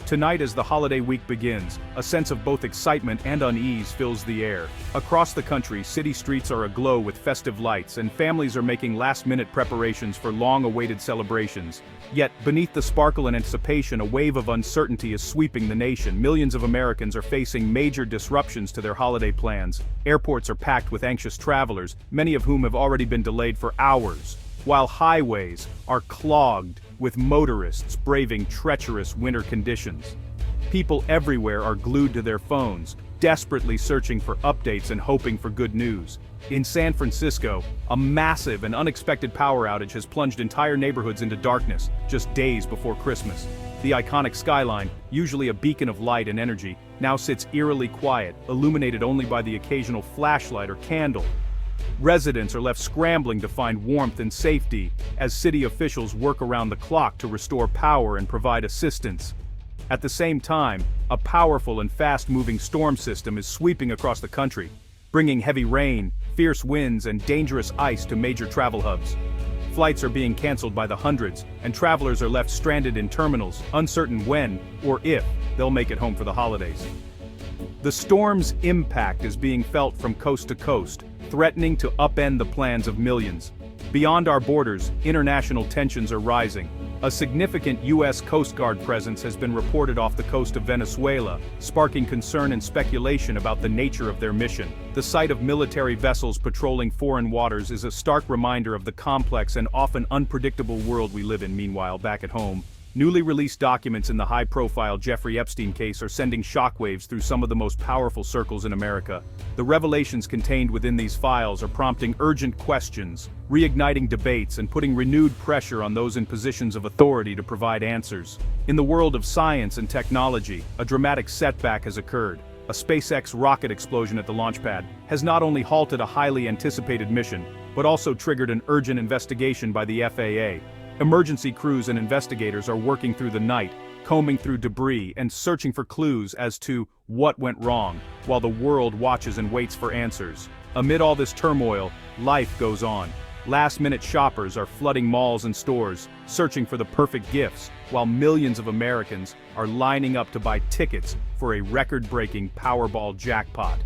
Tonight, as the holiday week begins, a sense of both excitement and unease fills the air. Across the country, city streets are aglow with festive lights, and families are making last-minute preparations for long-awaited celebrations. Yet, beneath the sparkle and anticipation, a wave of uncertainty is sweeping the nation. Millions of Americans are facing major disruptions to their holiday plans. Airports are packed with anxious travelers, many of whom have already been delayed for hours, while highways are clogged with motorists braving treacherous winter conditions. People everywhere are glued to their phones, desperately searching for updates and hoping for good news. In San Francisco, a massive and unexpected power outage has plunged entire neighborhoods into darkness just days before Christmas. The iconic skyline, usually a beacon of light and energy, now sits eerily quiet, illuminated only by the occasional flashlight or candle. Residents are left scrambling to find warmth and safety as city officials work around the clock to restore power and provide assistance. At the same time, a powerful and fast-moving storm system is sweeping across the country, bringing heavy rain, fierce winds, and dangerous ice to major travel hubs. Flights are being canceled by the hundreds, and travelers are left stranded in terminals, uncertain when or if they'll make it home for the holidays. The storm's impact is being felt from coast to coast, threatening to upend the plans of millions. Beyond our borders, international tensions are rising. A significant U.S. Coast Guard presence has been reported off the coast of Venezuela, sparking concern and speculation about the nature of their mission. The sight of military vessels patrolling foreign waters is a stark reminder of the complex and often unpredictable world we live in. Meanwhile, back at home, newly released documents in the high-profile Jeffrey Epstein case are sending shockwaves through some of the most powerful circles in America. The revelations contained within these files are prompting urgent questions, reigniting debates, and putting renewed pressure on those in positions of authority to provide answers. In the world of science and technology, a dramatic setback has occurred. A SpaceX rocket explosion at the launch pad has not only halted a highly anticipated mission, but also triggered an urgent investigation by the FAA. Emergency crews and investigators are working through the night, combing through debris and searching for clues as to what went wrong, while the world watches and waits for answers. Amid all this turmoil, life goes on. Last-minute shoppers are flooding malls and stores, searching for the perfect gifts, while millions of Americans are lining up to buy tickets for a record-breaking Powerball jackpot.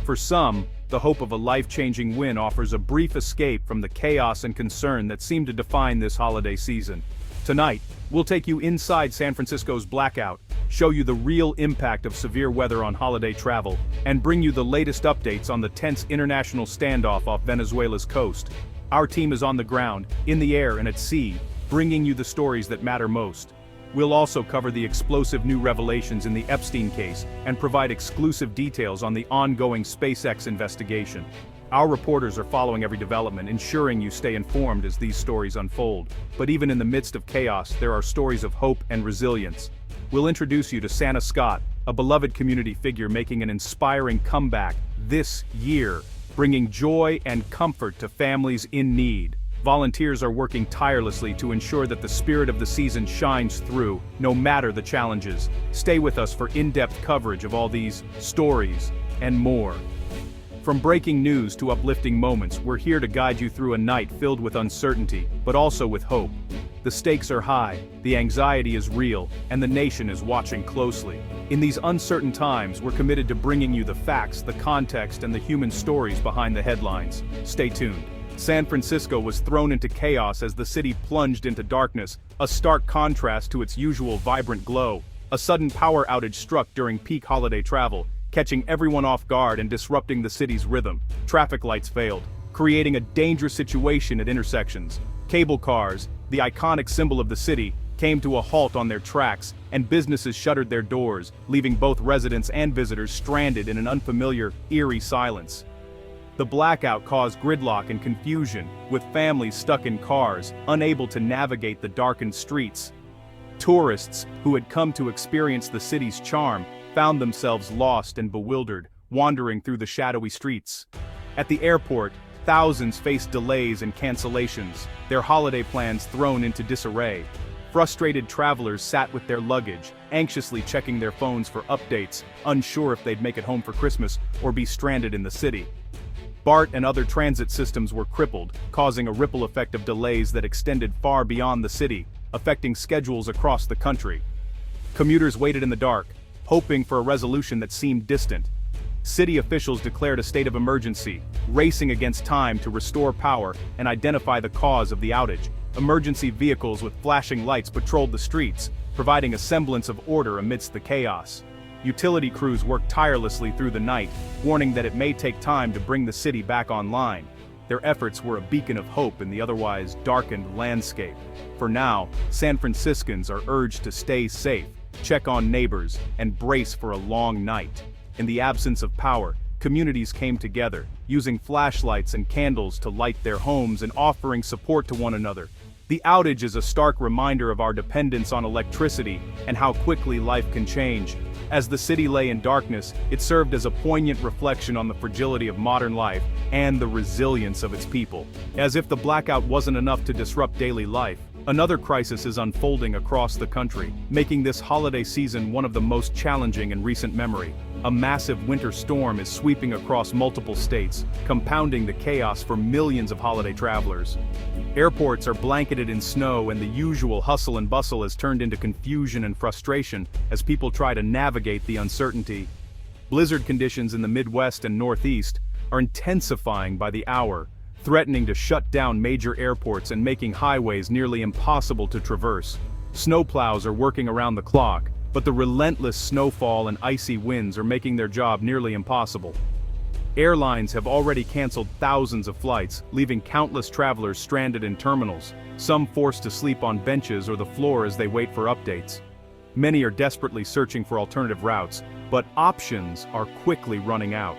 For some, the hope of a life-changing win offers a brief escape from the chaos and concern that seem to define this holiday season. Tonight, we'll take you inside San Francisco's blackout, show you the real impact of severe weather on holiday travel, and bring you the latest updates on the tense international standoff off Venezuela's coast. Our team is on the ground, in the air, and at sea, bringing you the stories that matter most. We'll also cover the explosive new revelations in the Epstein case and provide exclusive details on the ongoing SpaceX investigation. Our reporters are following every development, ensuring you stay informed as these stories unfold. But even in the midst of chaos, there are stories of hope and resilience. We'll introduce you to Santa Scott, a beloved community figure making an inspiring comeback this year, bringing joy and comfort to families in need. Volunteers are working tirelessly to ensure that the spirit of the season shines through, no matter the challenges. Stay with us for in-depth coverage of all these stories and more. From breaking news to uplifting moments, we're here to guide you through a night filled with uncertainty, but also with hope. The stakes are high, the anxiety is real, and the nation is watching closely. In these uncertain times, we're committed to bringing you the facts, the context, and the human stories behind the headlines. Stay tuned. San Francisco was thrown into chaos as the city plunged into darkness, a stark contrast to its usual vibrant glow. A sudden power outage struck during peak holiday travel, catching everyone off guard and disrupting the city's rhythm. Traffic lights failed, creating a dangerous situation at intersections. Cable cars, the iconic symbol of the city, came to a halt on their tracks, and businesses shuttered their doors, leaving both residents and visitors stranded in an unfamiliar, eerie silence. The blackout caused gridlock and confusion, with families stuck in cars, unable to navigate the darkened streets. Tourists, who had come to experience the city's charm, found themselves lost and bewildered, wandering through the shadowy streets. At the airport, thousands faced delays and cancellations, their holiday plans thrown into disarray. Frustrated travelers sat with their luggage, anxiously checking their phones for updates, unsure if they'd make it home for Christmas or be stranded in the city. BART and other transit systems were crippled, causing a ripple effect of delays that extended far beyond the city, affecting schedules across the country. Commuters waited in the dark, hoping for a resolution that seemed distant. City officials declared a state of emergency, racing against time to restore power and identify the cause of the outage. Emergency vehicles with flashing lights patrolled the streets, providing a semblance of order amidst the chaos. Utility crews worked tirelessly through the night, warning that it may take time to bring the city back online. Their efforts were a beacon of hope in the otherwise darkened landscape. For now, San Franciscans are urged to stay safe, check on neighbors, and brace for a long night. In the absence of power, communities came together, using flashlights and candles to light their homes and offering support to one another. The outage is a stark reminder of our dependence on electricity and how quickly life can change. As the city lay in darkness, it served as a poignant reflection on the fragility of modern life and the resilience of its people. As if the blackout wasn't enough to disrupt daily life, another crisis is unfolding across the country, making this holiday season one of the most challenging in recent memory. A massive winter storm is sweeping across multiple states, compounding the chaos for millions of holiday travelers. Airports are blanketed in snow, and the usual hustle and bustle has turned into confusion and frustration as people try to navigate the uncertainty. Blizzard conditions in the Midwest and Northeast are intensifying by the hour, threatening to shut down major airports and making highways nearly impossible to traverse. Snowplows are working around the clock, but the relentless snowfall and icy winds are making their job nearly impossible. Airlines have already canceled thousands of flights, leaving countless travelers stranded in terminals, some forced to sleep on benches or the floor as they wait for updates. Many are desperately searching for alternative routes, but options are quickly running out.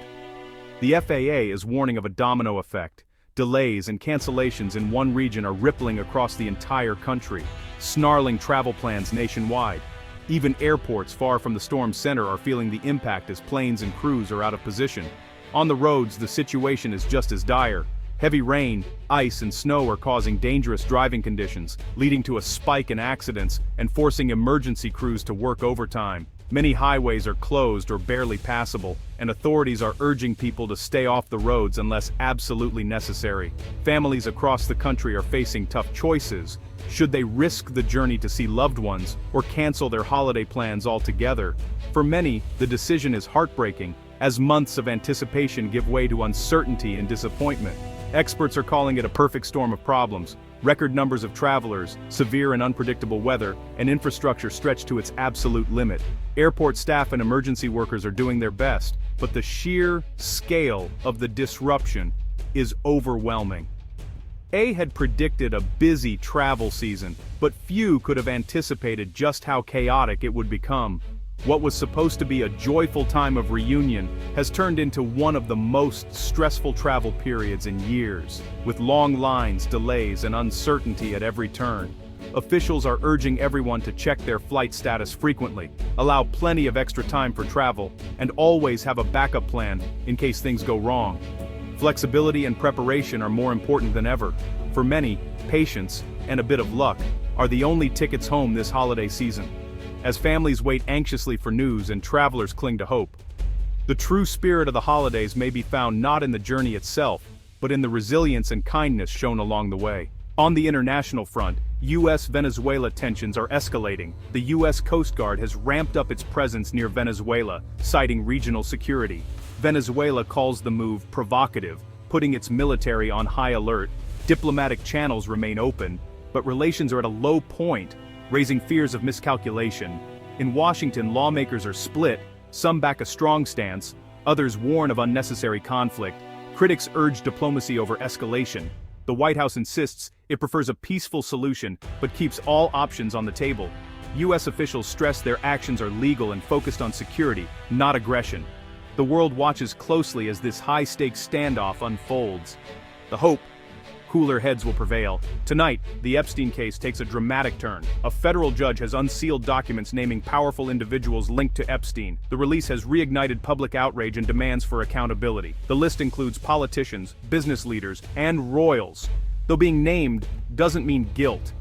The FAA is warning of a domino effect. Delays and cancellations in one region are rippling across the entire country, snarling travel plans nationwide. Even airports far from the storm's center are feeling the impact as planes and crews are out of position. On the roads, the situation is just as dire. Heavy rain, ice, and snow are causing dangerous driving conditions, leading to a spike in accidents and forcing emergency crews to work overtime. Many highways are closed or barely passable, and authorities are urging people to stay off the roads unless absolutely necessary. Families across the country are facing tough choices. Should they risk the journey to see loved ones or cancel their holiday plans altogether? For many, the decision is heartbreaking, as months of anticipation give way to uncertainty and disappointment. Experts are calling it a perfect storm of problems. Record numbers of travelers, severe and unpredictable weather, and infrastructure stretched to its absolute limit. Airport staff and emergency workers are doing their best, but the sheer scale of the disruption is overwhelming. A had predicted a busy travel season, but few could have anticipated just how chaotic it would become. What was supposed to be a joyful time of reunion has turned into one of the most stressful travel periods in years, with long lines, delays, and uncertainty at every turn. Officials are urging everyone to check their flight status frequently, allow plenty of extra time for travel, and always have a backup plan in case things go wrong. Flexibility and preparation are more important than ever. For many, patience and a bit of luck are the only tickets home this holiday season, as families wait anxiously for news and travelers cling to hope. The true spirit of the holidays may be found not in the journey itself, but in the resilience and kindness shown along the way. On the international front, U.S.-Venezuela tensions are escalating. The U.S. Coast Guard has ramped up its presence near Venezuela, citing regional security. Venezuela calls the move provocative, putting its military on high alert. Diplomatic channels remain open, but relations are at a low point, raising fears of miscalculation. In Washington, lawmakers are split. Some back a strong stance, others warn of unnecessary conflict. Critics urge diplomacy over escalation. The White House insists it prefers a peaceful solution, but keeps all options on the table. U.S. officials stress their actions are legal and focused on security, not aggression. The world watches closely as this high-stakes standoff unfolds. The hope: cooler heads will prevail. Tonight, the Epstein case takes a dramatic turn. A federal judge has unsealed documents naming powerful individuals linked to Epstein. The release has reignited public outrage and demands for accountability. The list includes politicians, business leaders, and royals. Though being named doesn't mean guilt.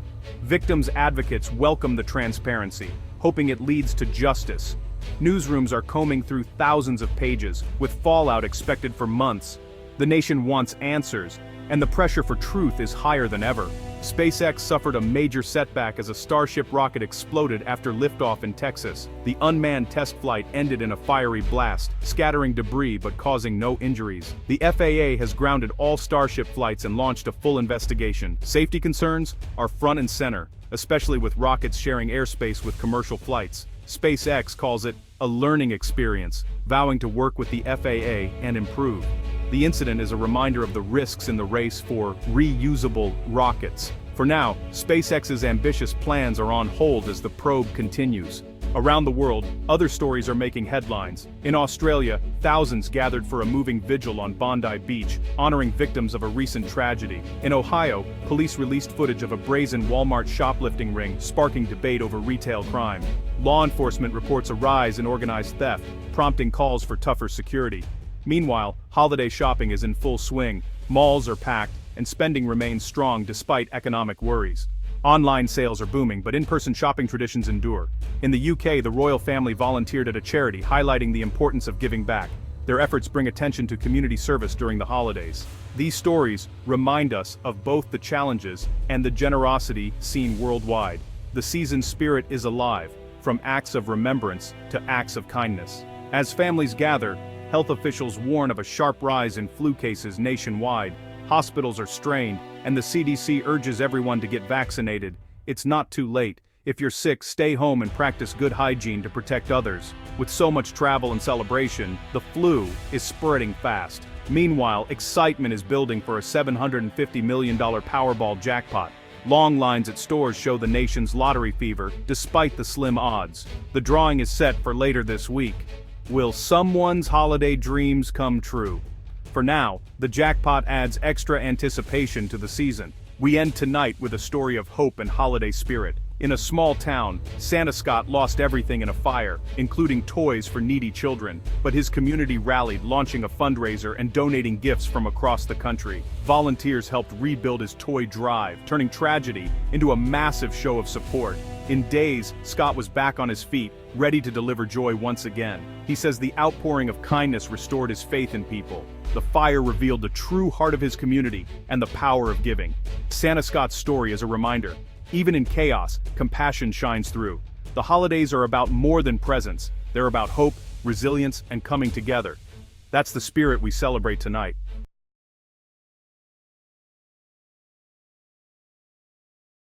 Victims' advocates welcome the transparency, hoping it leads to justice. Newsrooms are combing through thousands of pages, with fallout expected for months. The nation wants answers, and the pressure for truth is higher than ever. SpaceX suffered a major setback as a Starship rocket exploded after liftoff in Texas. The unmanned test flight ended in a fiery blast, scattering debris but causing no injuries. The FAA has grounded all Starship flights and launched a full investigation. Safety concerns are front and center, especially with rockets sharing airspace with commercial flights. SpaceX calls it a learning experience, vowing to work with the FAA and improve. The incident is a reminder of the risks in the race for reusable rockets. For now, SpaceX's ambitious plans are on hold as the probe continues. Around the world, other stories are making headlines. In Australia, thousands gathered for a moving vigil on Bondi Beach, honoring victims of a recent tragedy. In Ohio, police released footage of a brazen Walmart shoplifting ring, sparking debate over retail crime. Law enforcement reports a rise in organized theft, prompting calls for tougher security. Meanwhile, holiday shopping is in full swing, malls are packed, and spending remains strong despite economic worries. Online sales are booming, but in-person shopping traditions endure. In the UK, the royal family volunteered at a charity, highlighting the importance of giving back. Their efforts bring attention to community service during the holidays. These stories remind us of both the challenges and the generosity seen worldwide. The season's spirit is alive, from acts of remembrance to acts of kindness. As families gather, health officials warn of a sharp rise in flu cases nationwide. Hospitals are strained, and the CDC urges everyone to get vaccinated. It's not too late. If you're sick, stay home and practice good hygiene to protect others. With so much travel and celebration, the flu is spreading fast. Meanwhile, excitement is building for a $750 million Powerball jackpot. Long lines at stores show the nation's lottery fever, despite the slim odds. The drawing is set for later this week. Will someone's holiday dreams come true? For now, the jackpot adds extra anticipation to the season. We end tonight with a story of hope and holiday spirit. In a small town, Santa Scott lost everything in a fire, including toys for needy children, but his community rallied, launching a fundraiser and donating gifts from across the country. Volunteers helped rebuild his toy drive, turning tragedy into a massive show of support. In days, Scott was back on his feet, ready to deliver joy once again. He says the outpouring of kindness restored his faith in people. The fire revealed the true heart of his community and the power of giving. Santa Scott's story is a reminder. Even in chaos, compassion shines through. The holidays are about more than presents. They're about hope, resilience, and coming together. That's the spirit we celebrate tonight.